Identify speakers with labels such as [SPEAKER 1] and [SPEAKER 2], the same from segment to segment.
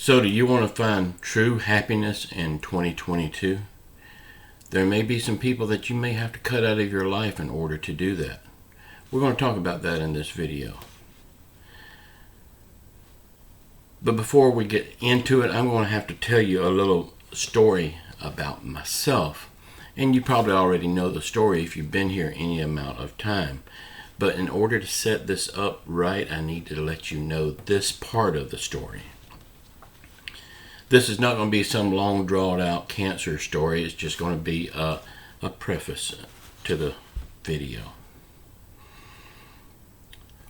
[SPEAKER 1] So do you want to find true happiness in 2022? There may be some people that you may have to cut out of your life in order to do that. We're going to talk about that in this video. But before we get into it, I'm going to have to tell you a little story about myself. And you probably already know the story if you've been here any amount of time. But in order to set this up right, I need to let you know this part of the story. This is not going to be some long drawn out cancer story. It's just going to be a preface to the video.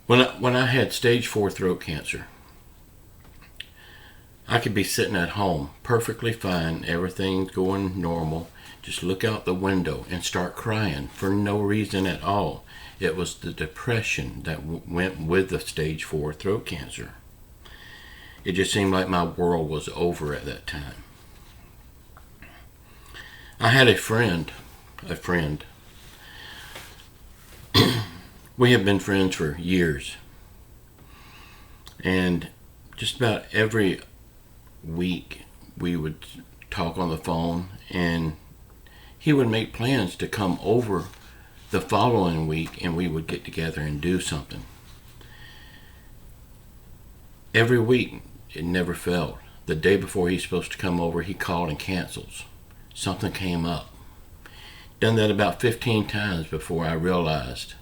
[SPEAKER 1] When I had stage 4 throat cancer, I could be sitting at home perfectly fine, everything's going normal, just look out the window and start crying for no reason at all. It was the depression that went with the stage 4 throat cancer. It just seemed like my world was over at that time. I had a friend. We have been friends for years. And just about every week we would talk on the phone, and he would make plans to come over the following week and we would get together and do something. Every week it never failed. The day before he's supposed to come over, he called and cancels. Something came up. Done that about 15 times before I realized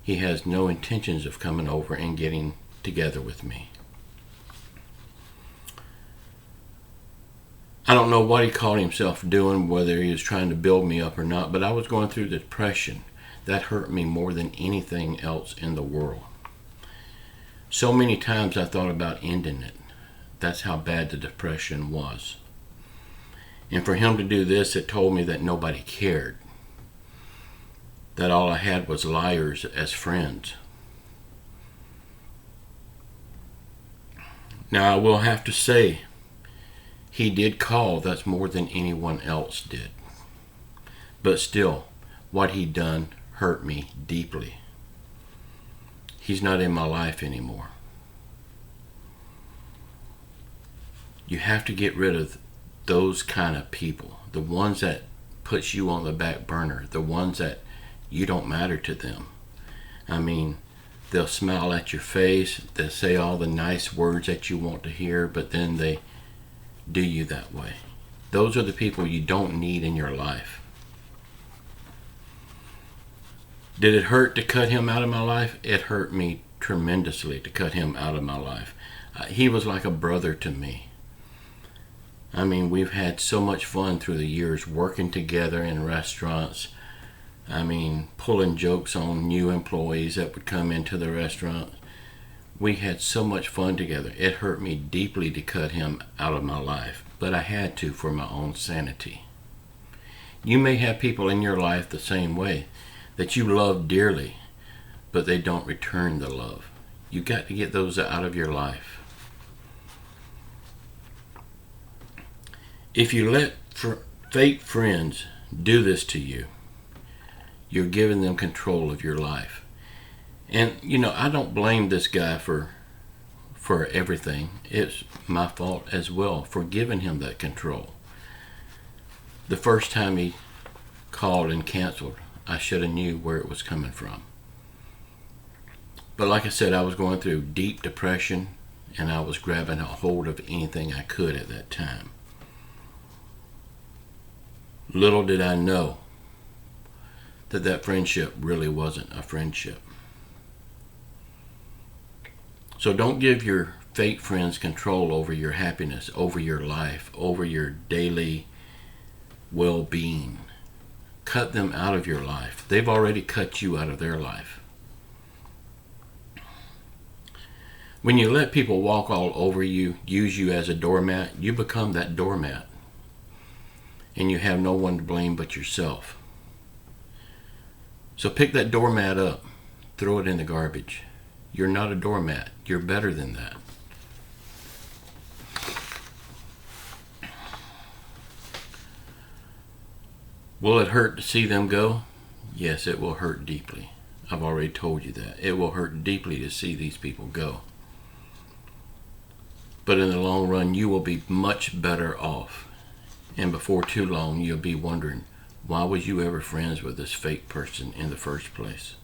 [SPEAKER 1] he has no intentions of coming over and getting together with me. I don't know what he called himself doing, whether he was trying to build me up or not, but I was going through depression. That hurt me more than anything else in the world. So many times I thought about ending it. That's how bad the depression was. And for him to do this, it told me that nobody cared. That all I had was liars as friends. Now I will have to say, he did call. That's more than anyone else did. But still, what he done hurt me deeply. He's not in my life anymore. You have to get rid of those kind of people. The ones that puts you on the back burner. The ones that you don't matter to them. I mean, they'll smile at your face. They'll say all the nice words that you want to hear, but then they do you that way. Those are the people you don't need in your life. Did it hurt to cut him out of my life? It hurt me tremendously to cut him out of my life. He was like a brother to me. I mean, we've had so much fun through the years working together in restaurants. I mean, pulling jokes on new employees that would come into the restaurant. We had so much fun together. It hurt me deeply to cut him out of my life, but I had to for my own sanity. You may have people in your life the same way, that you love dearly, but they don't return the love. You got to get those out of your life. If you let fake friends do this to you, you're giving them control of your life. And, you know, I don't blame this guy for everything. It's my fault as well for giving him that control. The first time he called and canceled, I should have knew where it was coming from. But like I said, I was going through deep depression, and I was grabbing a hold of anything I could at that time. Little did I know that friendship really wasn't a friendship. So don't give your fake friends control over your happiness, over your life, over your daily well-being. Cut them out of your life. They've already cut you out of their life. When you let people walk all over you, use you as a doormat, you become that doormat. And you have no one to blame but yourself. So pick that doormat up, throw it in the garbage. You're not a doormat. You're better than that. Will it hurt to see them go? Yes, it will hurt deeply. I've already told you that. It will hurt deeply to see these people go. But in the long run, you will be much better off. And before too long, you'll be wondering, why was you ever friends with this fake person in the first place?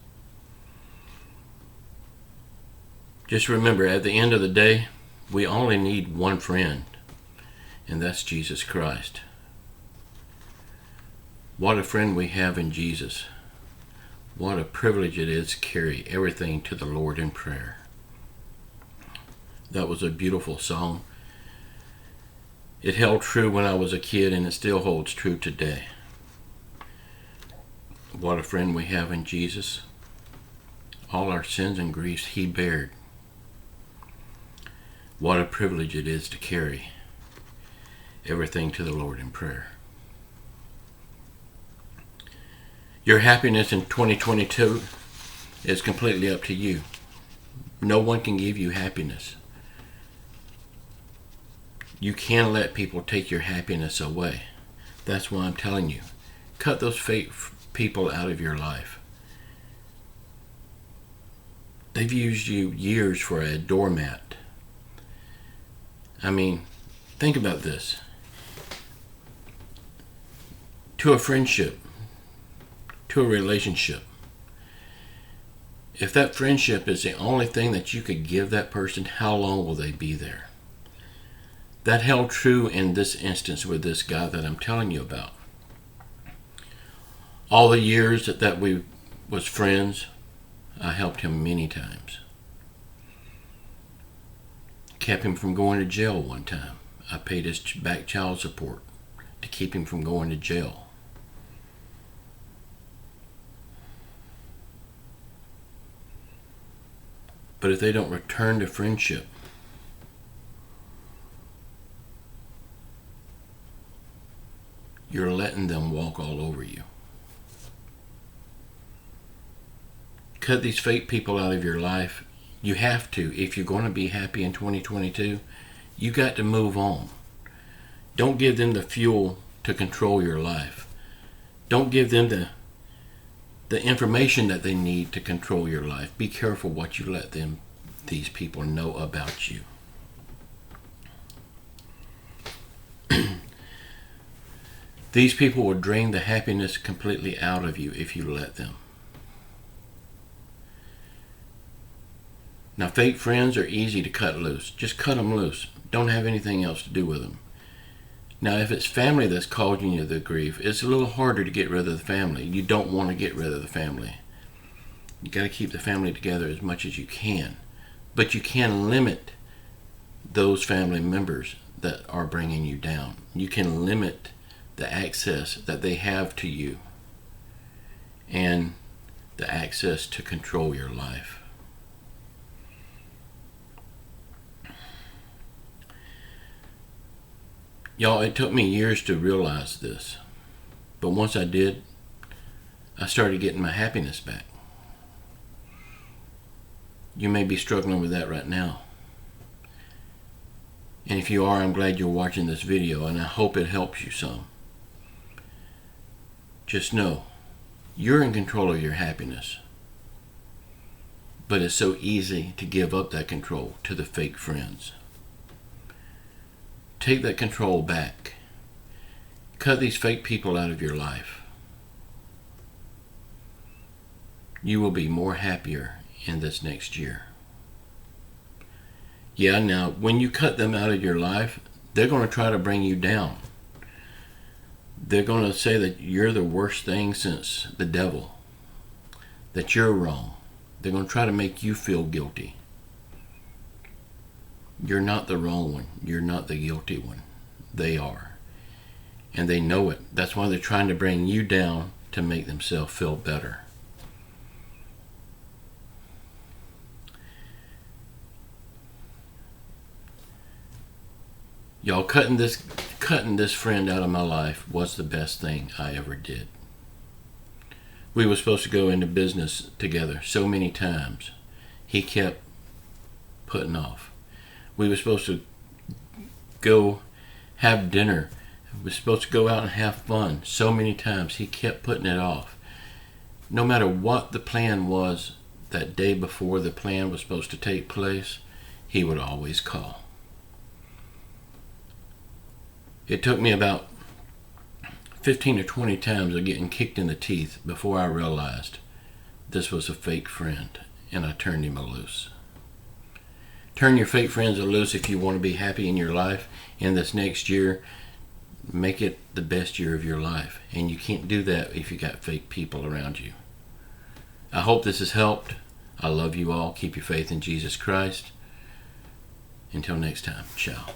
[SPEAKER 1] Just remember, at the end of the day, we only need one friend, and that's Jesus Christ. What a friend we have in Jesus. What a privilege it is to carry everything to the Lord in prayer. That was a beautiful song. It held true when I was a kid, and it still holds true today. What a friend we have in Jesus. All our sins and griefs He bared. What a privilege it is to carry everything to the Lord in prayer. Your happiness in 2022 is completely up to you. No one can give you happiness. You can't let people take your happiness away. That's why I'm telling you, cut those fake people out of your life. They've used you years for a doormat. I mean, think about this. To a friendship, to a relationship, if that friendship is the only thing that you could give that person, how long will they be there? That held true in this instance with this guy that I'm telling you about. All the years that we was friends, I helped him many times. Kept him from going to jail one time. I paid his back child support to keep him from going to jail. But if they don't return to friendship, you're letting them walk all over you. Cut these fake people out of your life. You have to. If you're going to be happy in 2022, you got to move on. Don't give them the fuel to control your life. Don't give them the information that they need to control your life. Be careful what you let these people know about you. These people will drain the happiness completely out of you if you let them. Now, fake friends are easy to cut loose. Just cut them loose. Don't have anything else to do with them. Now, if it's family that's causing you the grief, it's a little harder to get rid of the family. You don't want to get rid of the family. You got to keep the family together as much as you can. But you can limit those family members that are bringing you down. You can limit the access that they have to you and the access to control your life. Y'all, it took me years to realize this, but once I did, I started getting my happiness back. You may be struggling with that right now. And if you are, I'm glad you're watching this video, and I hope it helps you some. Just know, you're in control of your happiness. But it's so easy to give up that control to the fake friends. Take that control back. Cut these fake people out of your life. You will be more happier in this next year. Yeah, now, when you cut them out of your life, they're going to try to bring you down. They're going to say that you're the worst thing since the devil, that you're wrong. They're going to try to make you feel guilty. You're not the wrong one. You're not the guilty one. They are. And they know it. That's why they're trying to bring you down to make themselves feel better. Y'all, cutting this friend out of my life was the best thing I ever did. We were supposed to go into business together so many times. He kept putting off. We were supposed to go have dinner. We were supposed to go out and have fun so many times. He kept putting it off. No matter what the plan was that day before the plan was supposed to take place, he would always call. It took me about 15 or 20 times of getting kicked in the teeth before I realized this was a fake friend, and I turned him loose. Turn your fake friends loose if you want to be happy in your life in this next year. Make it the best year of your life, and you can't do that if you got fake people around you. I hope this has helped. I love you all. Keep your faith in Jesus Christ. Until next time, ciao.